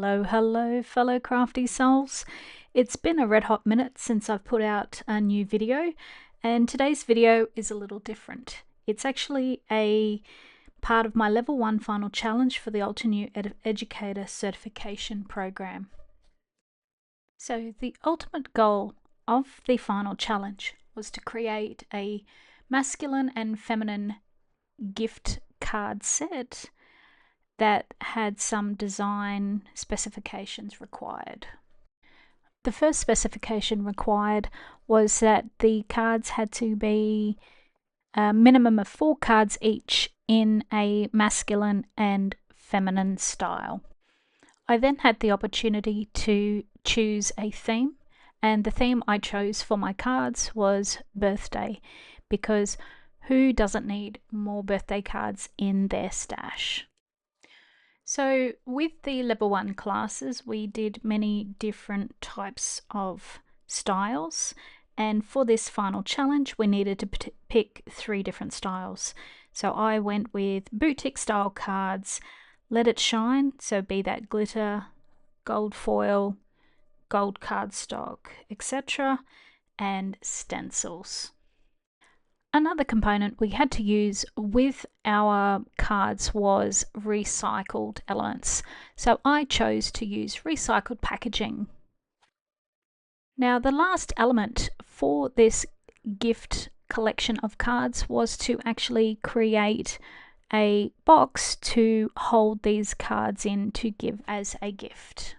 Hello, fellow crafty souls. It's been a red hot minute since I've put out a new video, and today's video is a little different. It's actually a part of my level 1 final challenge for the Ultra Educator certification program. So the ultimate goal of the final challenge was to create a masculine and feminine gift card set that had some design specifications required. The first specification required was that the cards had to be a minimum of 4 cards each in a masculine and feminine style. I then had the opportunity to choose a theme, and the theme I chose for my cards was birthday, because who doesn't need more birthday cards in their stash? So with the level 1 classes, we did many different types of styles, and for this final challenge we needed to pick 3 different styles. So I went with boutique style cards, let it shine, so be that glitter, gold foil, gold cardstock, etc., and stencils. Another component we had to use with our cards was recycled elements. So I chose to use recycled packaging. Now the last element for this gift collection of cards was to actually create a box to hold these cards in to give as a gift.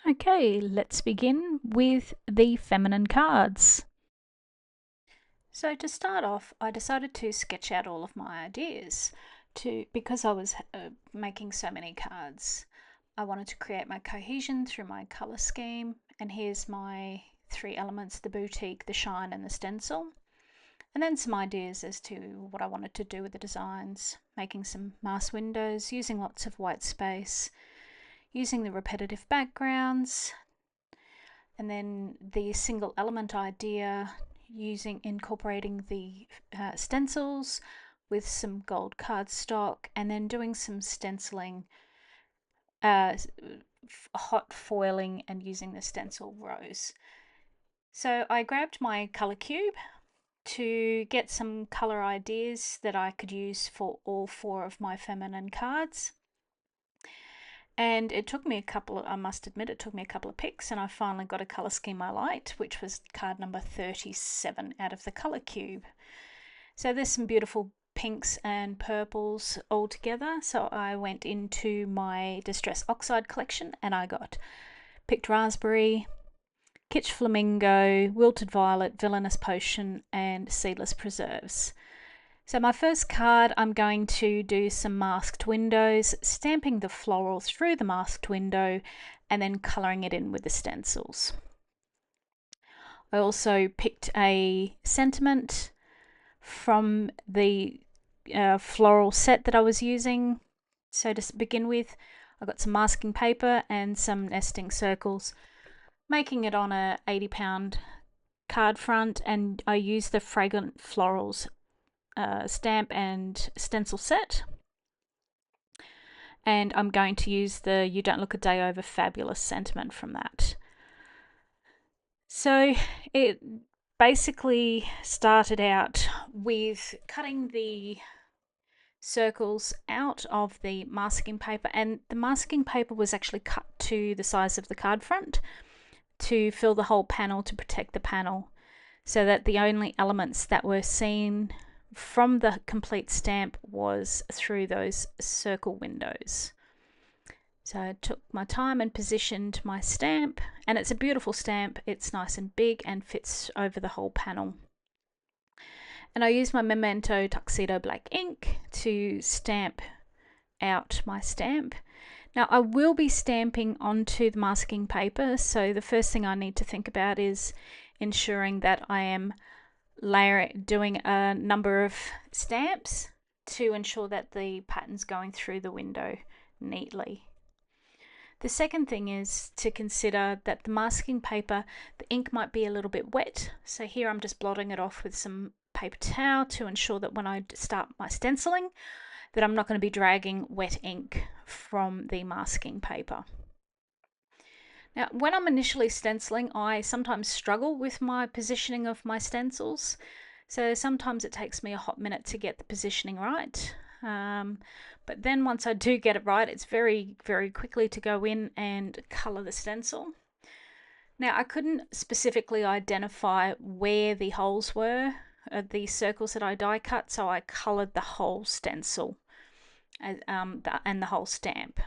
Okay, let's begin with the feminine cards. So to start off, I decided to sketch out all of my ideas because I was making so many cards. I wanted to create my cohesion through my color scheme, and here's my 3 elements: the boutique, the shine, and the stencil. And then some ideas as to what I wanted to do with the designs, making some mask windows, using lots of white space, using the repetitive backgrounds, and then the single element idea, incorporating the stencils with some gold cardstock, and then doing some stenciling, hot foiling, and using the stencil rows. So I grabbed my color cube to get some color ideas that I could use for all 4 of my feminine cards. And it took me I must admit, it took me a couple of picks, and I finally got a colour scheme I liked, which was card number 37 out of the colour cube. So there's some beautiful pinks and purples all together. So I went into my Distress Oxide collection and I got Picked Raspberry, Kitsch Flamingo, Wilted Violet, Villainous Potion, and Seedless Preserves. So my first card, I'm going to do some masked windows, stamping the floral through the masked window and then colouring it in with the stencils. I also picked a sentiment from the floral set that I was using. So to begin with, I got some masking paper and some nesting circles, making it on a 80-pound card front, and I used the Fragrant Florals stamp and stencil set, and I'm going to use the You Don't Look a Day Over Fabulous sentiment from that. So it basically started out with cutting the circles out of the masking paper, and the masking paper was actually cut to the size of the card front to fill the whole panel, to protect the panel, so that the only elements that were seen from the complete stamp was through those circle windows. So I took my time and positioned my stamp, and it's a beautiful stamp. It's nice and big and fits over the whole panel. And I used my Memento Tuxedo black ink to stamp out my stamp. Now I will be stamping onto the masking paper, so the first thing I need to think about is ensuring that I am doing a number of stamps to ensure that the pattern's going through the window neatly. The second thing is to consider that the masking paper, the ink might be a little bit wet, so here I'm just blotting it off with some paper towel to ensure that when I start my stenciling, that I'm not going to be dragging wet ink from the masking paper. Now, when I'm initially stenciling, I sometimes struggle with my positioning of my stencils. So sometimes it takes me a hot minute to get the positioning right. But then once I do get it right, it's very, very quickly to go in and colour the stencil. Now, I couldn't specifically identify where the holes were, the circles that I die cut, so I coloured the whole stencil and the whole stamp.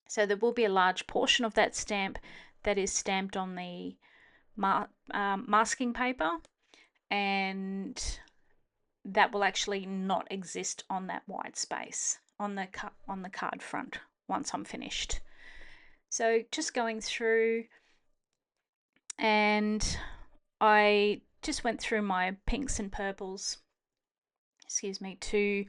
So there will be a large portion of that stamp that is stamped on the masking paper, and that will actually not exist on that white space on the card front once I'm finished. So just going through, and I just went through my pinks and purples, excuse me, to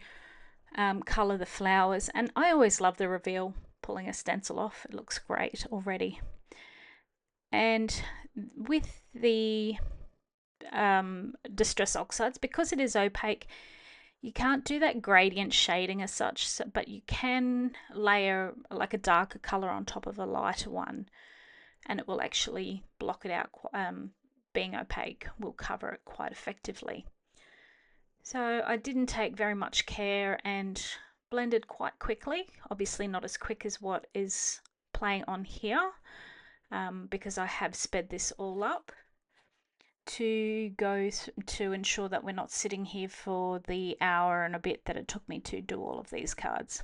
colour the flowers. And I always love the reveal, pulling a stencil off. It looks great already. And with the Distress Oxides, because it is opaque, you can't do that gradient shading as such, but you can layer like a darker colour on top of a lighter one, and it will actually block it out. Being opaque will cover it quite effectively. So I didn't take very much care and blended quite quickly. Obviously not as quick as what is playing on here, because I have sped this all up to go to ensure that we're not sitting here for the hour and a bit that it took me to do all of these cards.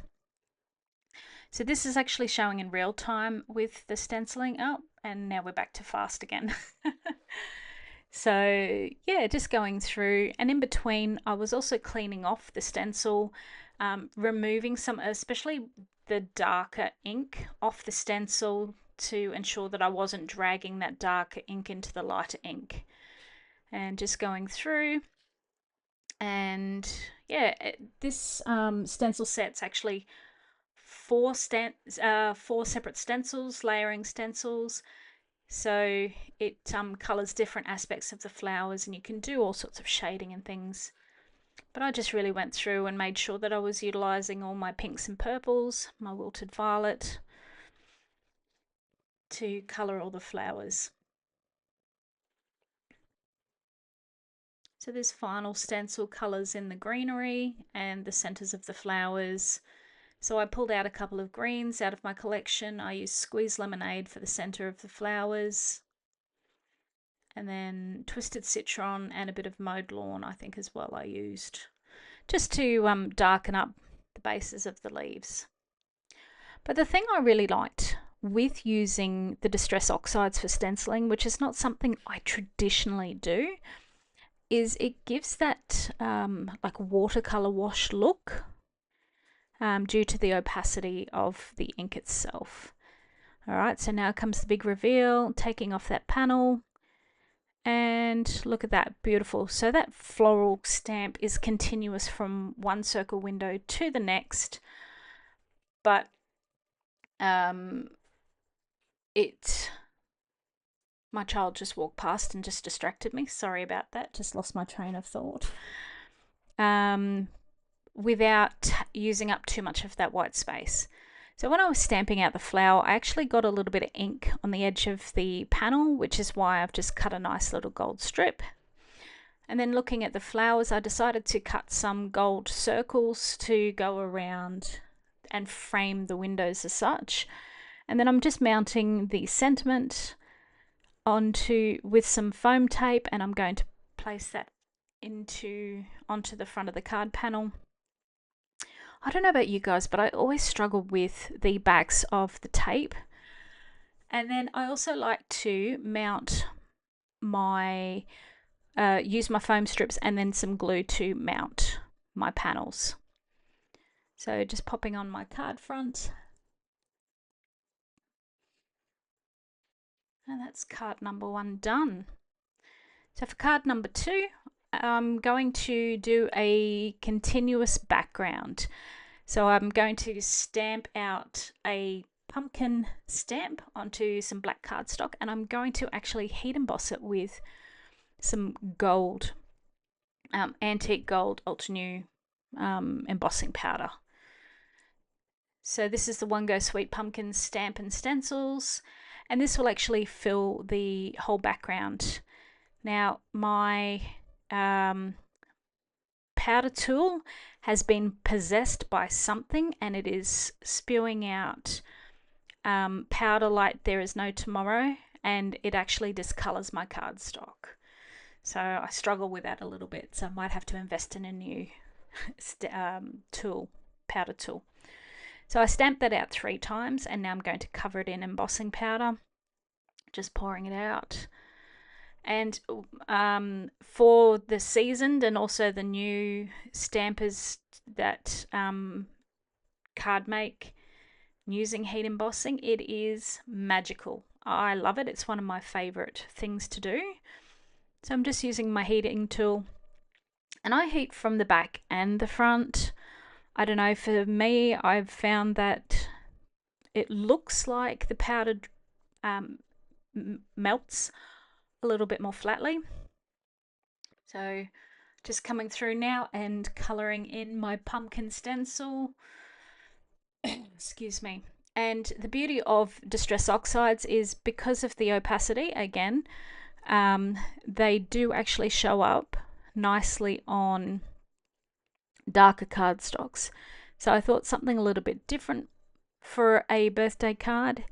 So this is actually showing in real time with the stenciling up, and now we're back to fast again. So yeah, just going through, and in between I was also cleaning off the stencil, removing some, especially the darker ink off the stencil, to ensure that I wasn't dragging that darker ink into the lighter ink. And just going through, and yeah, this stencil set's actually four separate stencils, layering stencils. So it colours different aspects of the flowers, and you can do all sorts of shading and things. But I just really went through and made sure that I was utilising all my pinks and purples, my wilted violet, to colour all the flowers. So this final stencil colours in the greenery and the centres of the flowers. So I pulled out a couple of greens out of my collection. I used squeezed lemonade for the centre of the flowers, and then twisted citron and a bit of mowed lawn, I think, as well I used, just to darken up the bases of the leaves. But the thing I really liked with using the Distress Oxides for stenciling, which is not something I traditionally do, is it gives that like watercolor wash look, due to the opacity of the ink itself. All right, so now comes the big reveal, taking off that panel, and look at that, beautiful. So that floral stamp is continuous from one circle window to the next, but my child just walked past and just distracted me. Sorry about that, just lost my train of thought. Without using up too much of that white space. So when I was stamping out the flower, I actually got a little bit of ink on the edge of the panel, which is why I've just cut a nice little gold strip. And then looking at the flowers, I decided to cut some gold circles to go around and frame the windows as such. And then I'm just mounting the sentiment with some foam tape, and I'm going to place that onto the front of the card panel. I don't know about you guys, but I always struggle with the backs of the tape. And then I also like to mount use my foam strips and then some glue to mount my panels. So just popping on my card front. And that's card number 1 done. So for card number 2, I'm going to do a continuous background. So I'm going to stamp out a pumpkin stamp onto some black cardstock, and I'm going to actually heat emboss it with some gold, antique gold ultra new embossing powder. So this is the One Go Sweet Pumpkin stamp and stencils, and this will actually fill the whole background. Now my powder tool has been possessed by something, and it is spewing out powder like there is no tomorrow, and it actually discolors my cardstock. So I struggle with that a little bit, so I might have to invest in a new tool, powder tool. So I stamped that out 3 times, and now I'm going to cover it in embossing powder, just pouring it out. And for the seasoned and also the new stampers that card make using heat embossing, it is magical. I love it. It's one of my favorite things to do. So I'm just using my heating tool, and I heat from the back and the front. I don't know, for me, I've found that it looks like the powder melts a little bit more flatly. So just coming through now and colouring in my pumpkin stencil. Excuse me. And the beauty of Distress Oxides is, because of the opacity, again, they do actually show up nicely on darker cardstocks. So I thought something a little bit different for a birthday card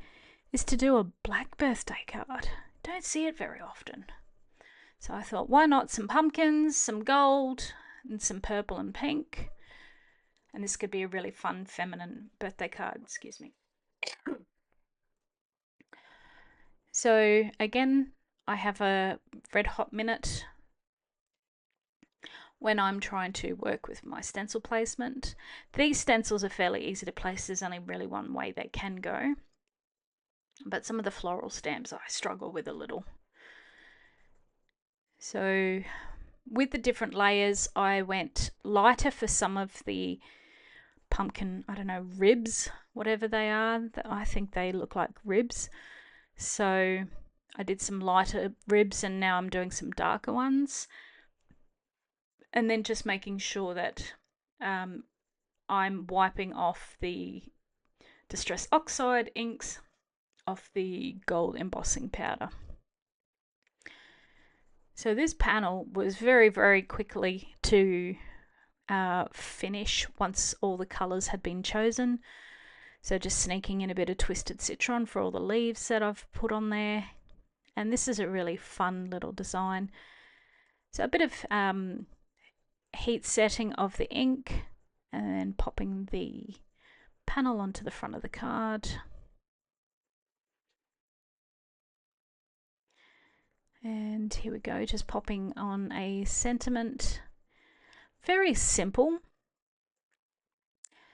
is to do a black birthday card. Don't see it very often. So I thought, why not some pumpkins, some gold, and some purple and pink. And this could be a really fun feminine birthday card, excuse me. So again, I have a red hot minute when I'm trying to work with my stencil placement. These stencils are fairly easy to place. There's only really one way they can go. But some of the floral stamps I struggle with a little. So with the different layers, I went lighter for some of the pumpkin, I don't know, ribs, whatever they are. I think they look like ribs. So I did some lighter ribs, and now I'm doing some darker ones. And then just making sure that I'm wiping off the Distress Oxide inks off the gold embossing powder. So this panel was very, very quickly to finish once all the colours had been chosen. So just sneaking in a bit of Twisted Citron for all the leaves that I've put on there. And this is a really fun little design. So a bit of heat setting of the ink, and then popping the panel onto the front of the card. And here we go, just popping on a sentiment. Very simple.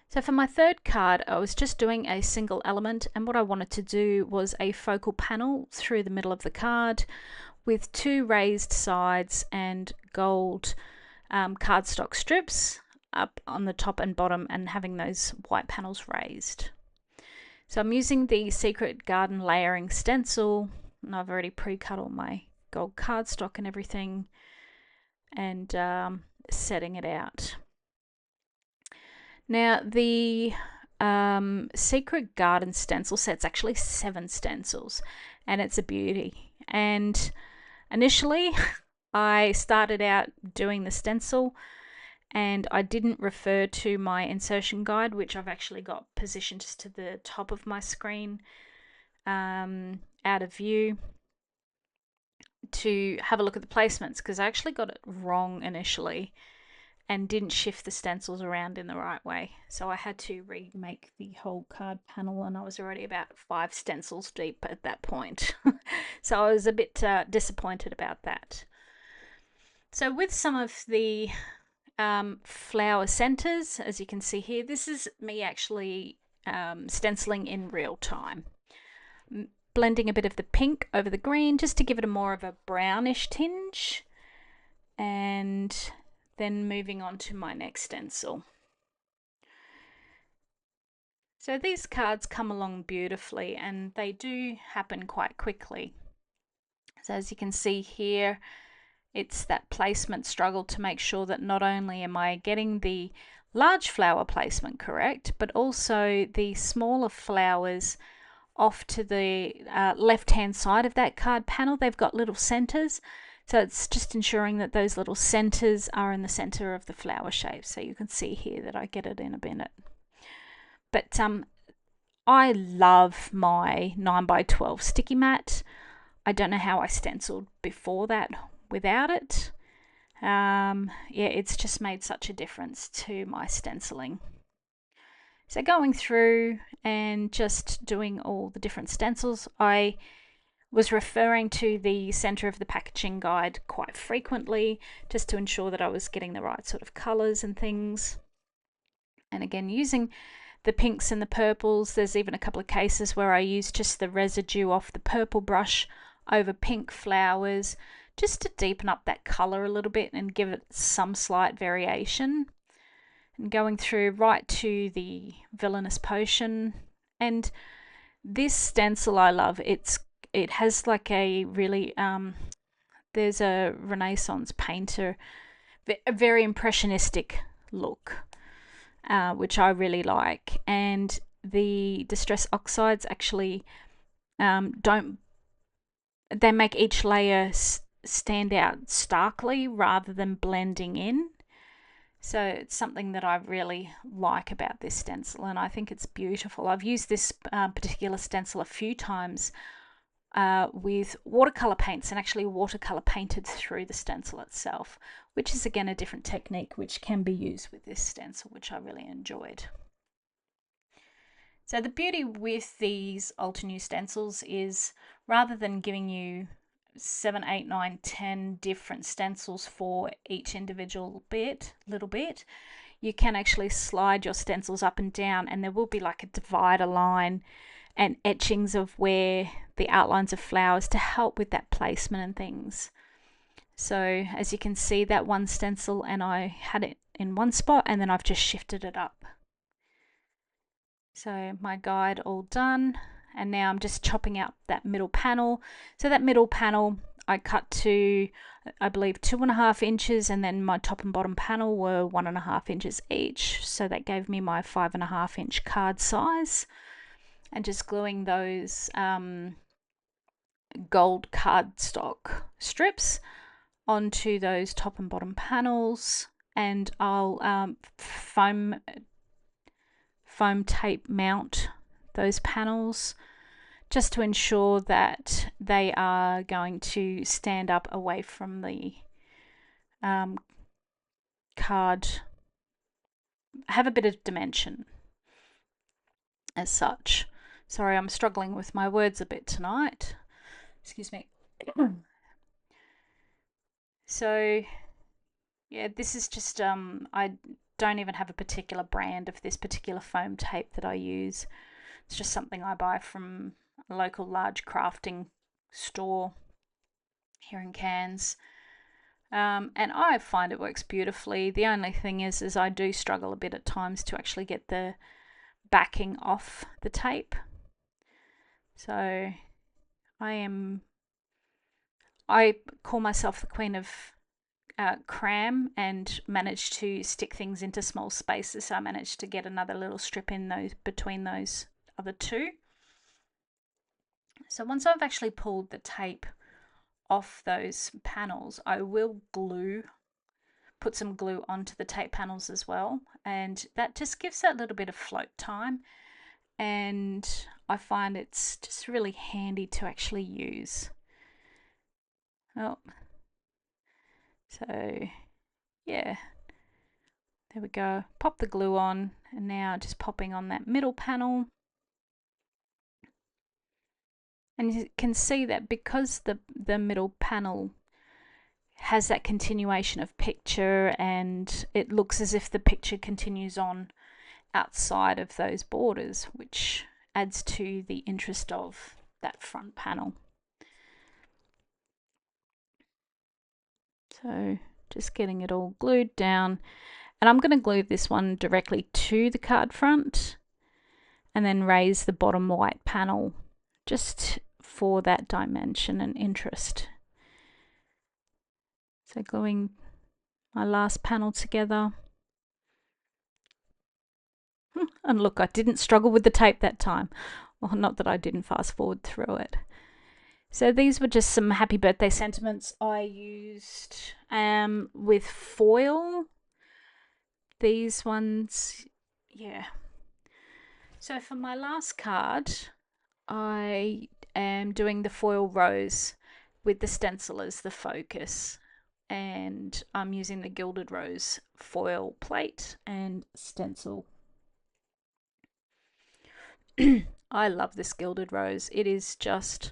So for my third card, I was just doing a single element, and what I wanted to do was a focal panel through the middle of the card with 2 raised sides and gold cardstock strips up on the top and bottom, and having those white panels raised. So I'm using the Secret Garden layering stencil, and I've already pre-cut all my gold cardstock and everything, and setting it out. Now the Secret Garden stencil set's actually 7 stencils, and it's a beauty. And initially I started out doing the stencil, and I didn't refer to my insertion guide, which I've actually got positioned just to the top of my screen, out of view, to have a look at the placements, because I actually got it wrong initially and didn't shift the stencils around in the right way. So I had to remake the whole card panel, and I was already about 5 stencils deep at that point. So I was a bit disappointed about that. So with some of the flower centers, as you can see here, this is me actually stenciling in real time. Blending a bit of the pink over the green just to give it a more of a brownish tinge, and then moving on to my next stencil. So these cards come along beautifully, and they do happen quite quickly. So as you can see here, it's that placement struggle to make sure that not only am I getting the large flower placement correct, but also the smaller flowers off to the left hand side of that card panel, they've got little centers. So it's just ensuring that those little centers are in the center of the flower shape. So you can see here that I get it in a minute. But I love my 9x12 sticky mat. I don't know how I stenciled before that without it. Yeah, it's just made such a difference to my stenciling. So going through and just doing all the different stencils, I was referring to the center of the packaging guide quite frequently just to ensure that I was getting the right sort of colors and things. And again, using the pinks and the purples, there's even a couple of cases where I use just the residue off the purple brush over pink flowers just to deepen up that color a little bit and give it some slight variation. And going through right to the Villainous Potion. And this stencil I love. It has like a really there's a Renaissance painter, a very impressionistic look, which I really like. And the Distress Oxides actually they make each layer stand out starkly rather than blending in. So it's something that I really like about this stencil, and I think it's beautiful. I've used this particular stencil a few times with watercolor paints, and actually watercolor painted through the stencil itself, which is again a different technique which can be used with this stencil, which I really enjoyed. So the beauty with these Altenew stencils is rather than giving you 7, 8, 9, 10 different stencils for each individual little bit, you can actually slide your stencils up and down, and there will be like a divider line and etchings of where the outlines of flowers to help with that placement and things. So as you can see, that one stencil, and I had it in one spot and then I've just shifted it up. So my guide all done, and now I'm just chopping out that middle panel. So that middle panel I cut to, I believe, 2.5 inches, and then my top and bottom panel were 1.5 inches each. So that gave me my 5.5 inch card size. And just gluing those gold cardstock strips onto those top and bottom panels, and I'll foam tape mount those panels just to ensure that they are going to stand up away from the card, have a bit of dimension as such. Sorry, I'm struggling with my words a bit tonight. Excuse me. So yeah, this is just I don't even have a particular brand of this particular foam tape that I use. It's just something I buy from a local large crafting store here in Cairns. And I find it works beautifully. The only thing is I do struggle a bit at times to actually get the backing off the tape. So I call myself the queen of cram and manage to stick things into small spaces. So I managed to get another little strip in those between those other two. So once I've actually pulled the tape off those panels, I will put some glue onto the tape panels as well, and that just gives that little bit of float time, and I find it's just really handy to actually use. Oh, so yeah, there we go. Pop the glue on, and now just popping on that middle panel. And you can see that because the middle panel has that continuation of picture, and it looks as if the picture continues on outside of those borders, which adds to the interest of that front panel. So just getting it all glued down, and I'm going to glue this one directly to the card front and then raise the bottom white panel just for that dimension and interest. So gluing my last panel together. And look, I didn't struggle with the tape that time. Well, not that I didn't fast forward through it. So these were just some happy birthday sentiments I used with foil. These ones, yeah. So for my last card, I am doing the foil rose with the stencil as the focus. And I'm using the Gilded Rose foil plate and stencil. I love this Gilded Rose. It is just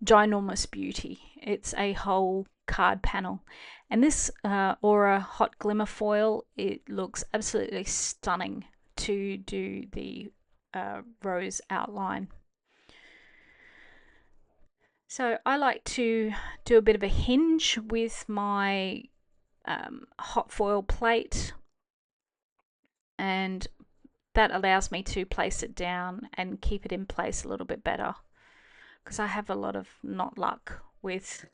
ginormous beauty. It's a whole card panel. And this Aura Hot Glimmer foil, it looks absolutely stunning to do the rose outline. So I like to do a bit of a hinge with my hot foil plate, and that allows me to place it down and keep it in place a little bit better, because I have a lot of not luck with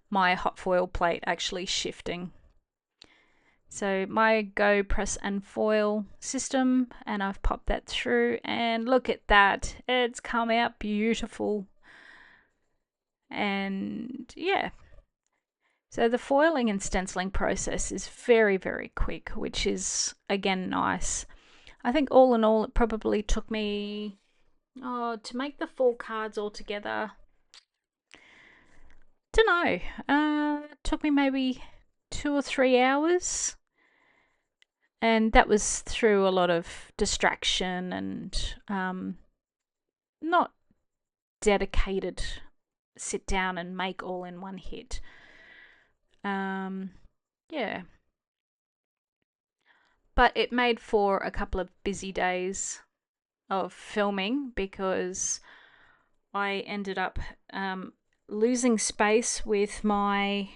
my hot foil plate actually shifting. So my go press and foil system, and I've popped that through, and look at that, it's come out beautiful. And yeah, so the foiling and stenciling process is very, very quick, which is again nice. I think all in all it probably took me to make the 4 cards all together, don't know, it took me maybe 2 or 3 hours, and that was through a lot of distraction and not dedicated sit down and make all in one hit. Yeah, but it made for a couple of busy days of filming, because I ended up losing space with my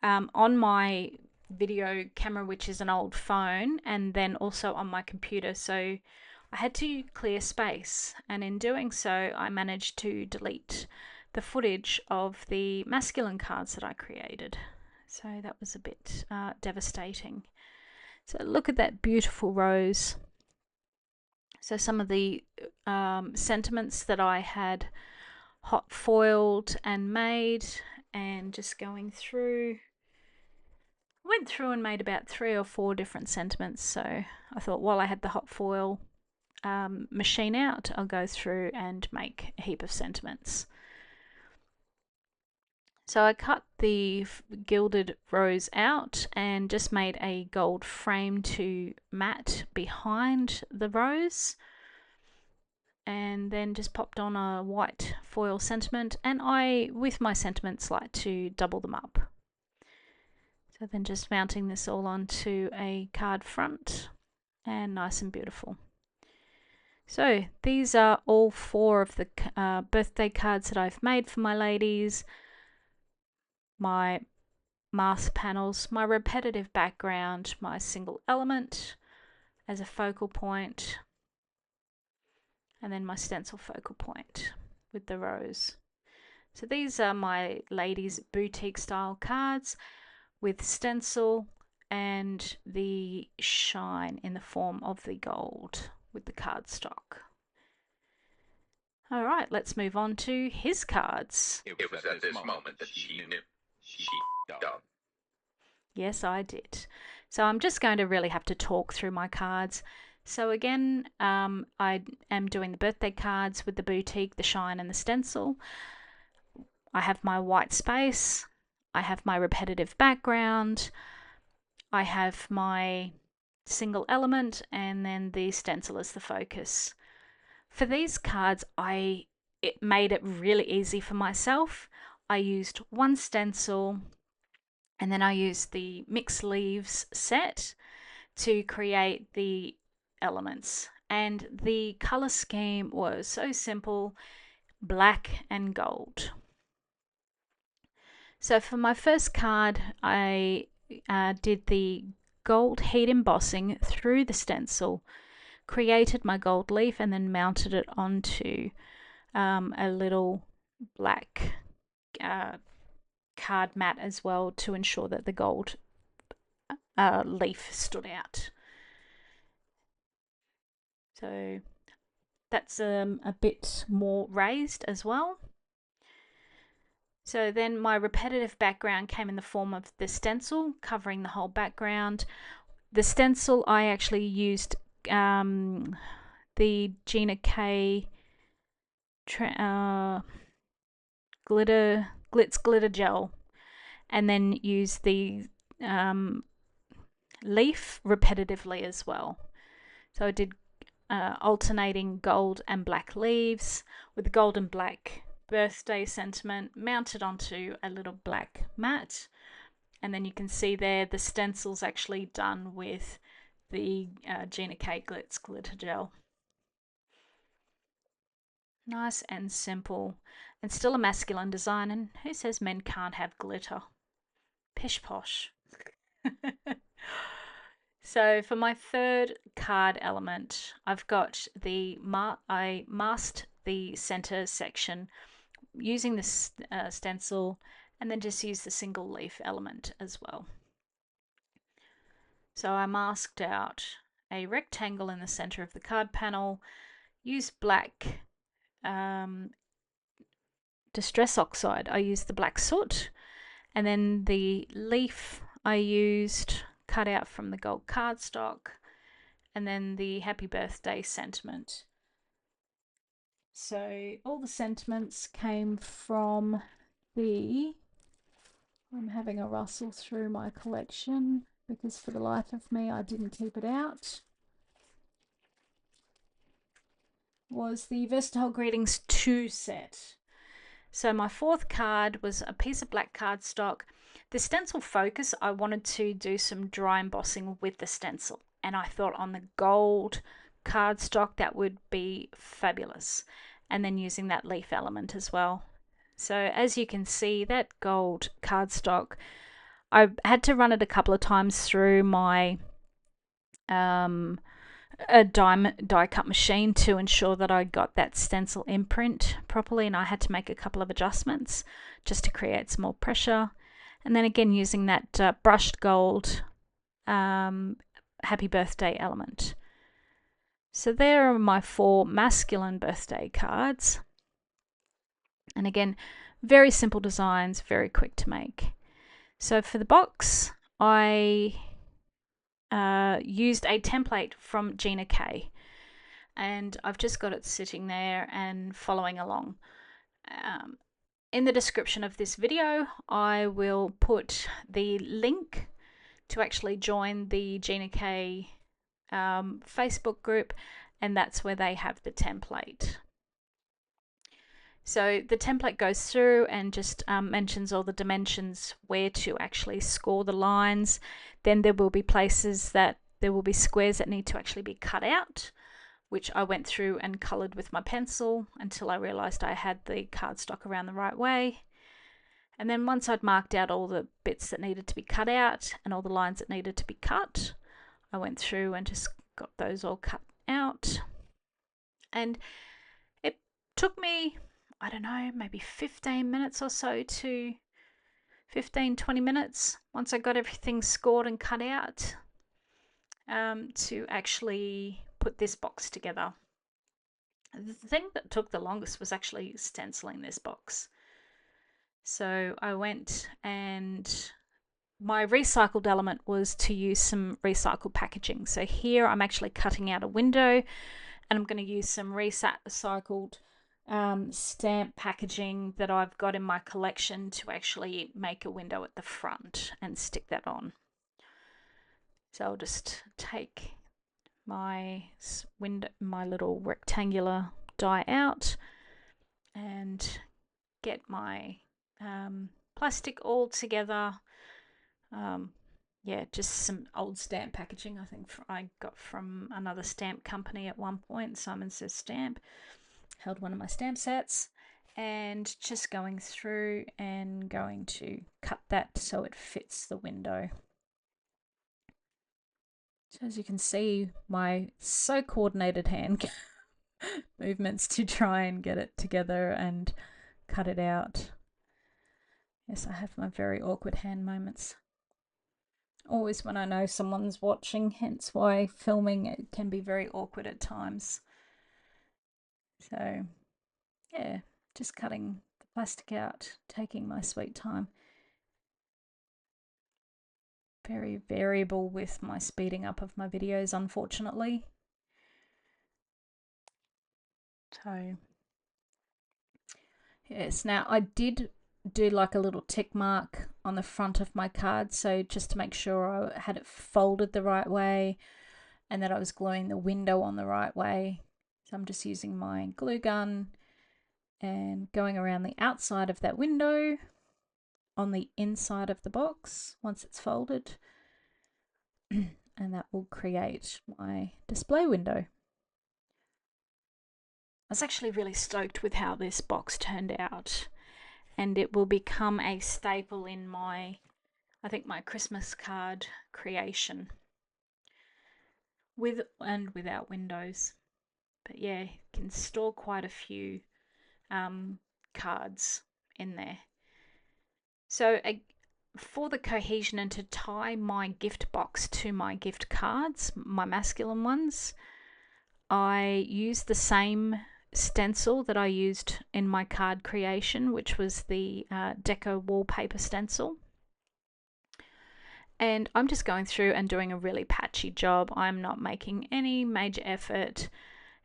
on my video camera, which is an old phone, and then also on my computer. So I had to clear space, and in doing so I managed to delete the footage of the masculine cards that I created. So that was a bit devastating. So look at that beautiful rose. So some of the sentiments that I had hot foiled and made, and just going through, went through and made about 3 or 4 different sentiments. So I thought, while I had the hot foil machine out, I'll go through and make a heap of sentiments. So I cut the Gilded Rose out and just made a gold frame to mat behind the rose, and then just popped on a white foil sentiment, and I, with my sentiments, like to double them up. So then just mounting this all onto a card front, and nice and beautiful. So these are all 4 of the birthday cards that I've made for my ladies. My mask panels, my repetitive background, my single element as a focal point, and then my stencil focal point with the rose. So these are my ladies boutique style cards with stencil and the shine in the form of the gold with the cardstock. All right, let's move on to his cards. It was at this moment that she knew she done. Yes, I did. So I'm just going to really have to talk through my cards. So again, I am doing the birthday cards with the boutique, the shine, and the stencil. I have my white space. I have my repetitive background. I have my single element, and then the stencil as the focus. For these cards, it made it really easy for myself. I used 1 stencil, and then I used the mixed leaves set to create the elements. And the color scheme was so simple, black and gold. So for my first card, I did the gold heat embossing through the stencil, created my gold leaf, and then mounted it onto a little black card mat as well, to ensure that the gold leaf stood out. So that's a bit more raised as well. So then my repetitive background came in the form of the stencil covering the whole background. The stencil, I actually used the Gina K glitz glitter gel, and then use the leaf repetitively as well. So I did alternating gold and black leaves with the gold and black birthday sentiment mounted onto a little black mat. And then you can see there the stencil's actually done with the Gina K glitz glitter gel. Nice and simple, and still a masculine design. And who says men can't have glitter? Pish posh. So for my third card element, I've got I masked the center section using this stencil, and then just use the single leaf element as well. So I masked out a rectangle in the center of the card panel, used black distress oxide. I used the black soot, and then the leaf I used cut out from the gold cardstock, and then the happy birthday sentiment. So all the sentiments came from I'm having a rustle through my collection because for the life of me I didn't keep it out. Was the Versatile Greetings 2 set. So my fourth card was a piece of black cardstock. The stencil focus, I wanted to do some dry embossing with the stencil, and I thought on the gold cardstock that would be fabulous, and then using that leaf element as well. So as you can see, that gold cardstock, I had to run it a couple of times through my a die cut machine to ensure that I got that stencil imprint properly, and I had to make a couple of adjustments just to create some more pressure. And then again using that brushed gold happy birthday element. So there are my 4 masculine birthday cards, and again very simple designs, very quick to make. So for the box I used a template from Gina K, and I've just got it sitting there and following along. In the description of this video I will put the link to actually join the Gina K Facebook group, and that's where they have the template. So the template goes through and just mentions all the dimensions, where to actually score the lines. Then there will be places that there will be squares that need to actually be cut out, which I went through and coloured with my pencil until I realised I had the cardstock around the right way. And then once I'd marked out all the bits that needed to be cut out and all the lines that needed to be cut, I went through and just got those all cut out. And it took me, I don't know, maybe 15 minutes or so to 20 minutes once I got everything scored and cut out to actually put this box together. The thing that took the longest was actually stenciling this box. So I went, and my recycled element was to use some recycled packaging. So here I'm actually cutting out a window, and I'm going to use some recycled stamp packaging that I've got in my collection to actually make a window at the front and stick that on. So I'll just take my little rectangular die out and get my plastic all together. Yeah, just some old stamp packaging I think I got from another stamp company at one point. Simon Says Stamp held one of my stamp sets, and just going through and going to cut that so it fits the window. So as you can see, my so coordinated hand movements to try and get it together and cut it out. Yes, I have my very awkward hand moments. Always when I know someone's watching, hence why filming it can be very awkward at times. So yeah, just cutting the plastic out, taking my sweet time. Very variable with my speeding up of my videos, unfortunately. So yes, now I did do like a little tick mark on the front of my card, so just to make sure I had it folded the right way and that I was gluing the window on the right way. So I'm just using my glue gun and going around the outside of that window on the inside of the box once it's folded. And that will create my display window. I was actually really stoked with how this box turned out, and it will become a staple in my, I think, my Christmas card creation, with and without windows. But yeah, you can store quite a few cards in there. So for the cohesion and to tie my gift box to my gift cards, my masculine ones, I used the same stencil that I used in my card creation, which was the Deco wallpaper stencil. And I'm just going through and doing a really patchy job. I'm not making any major effort.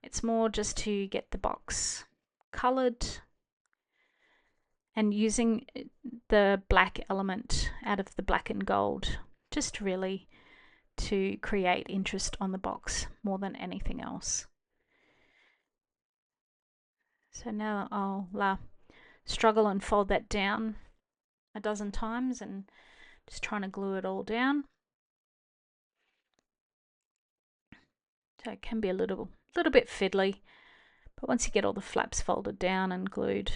It's more just to get the box coloured and using the black element out of the black and gold, just really to create interest on the box more than anything else. So now I'll struggle and fold that down a dozen times and just trying to glue it all down. So it can be a little bit fiddly, but once you get all the flaps folded down and glued,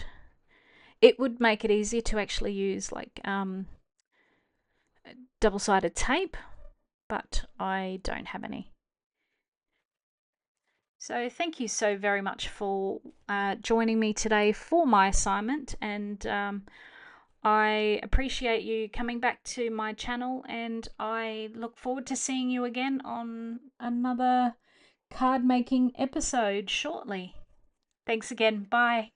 it would make it easier to actually use like double-sided tape, but I don't have any. So thank you so very much for joining me today for my assignment, and I appreciate you coming back to my channel, and I look forward to seeing you again on another card making episode shortly. Thanks again. Bye.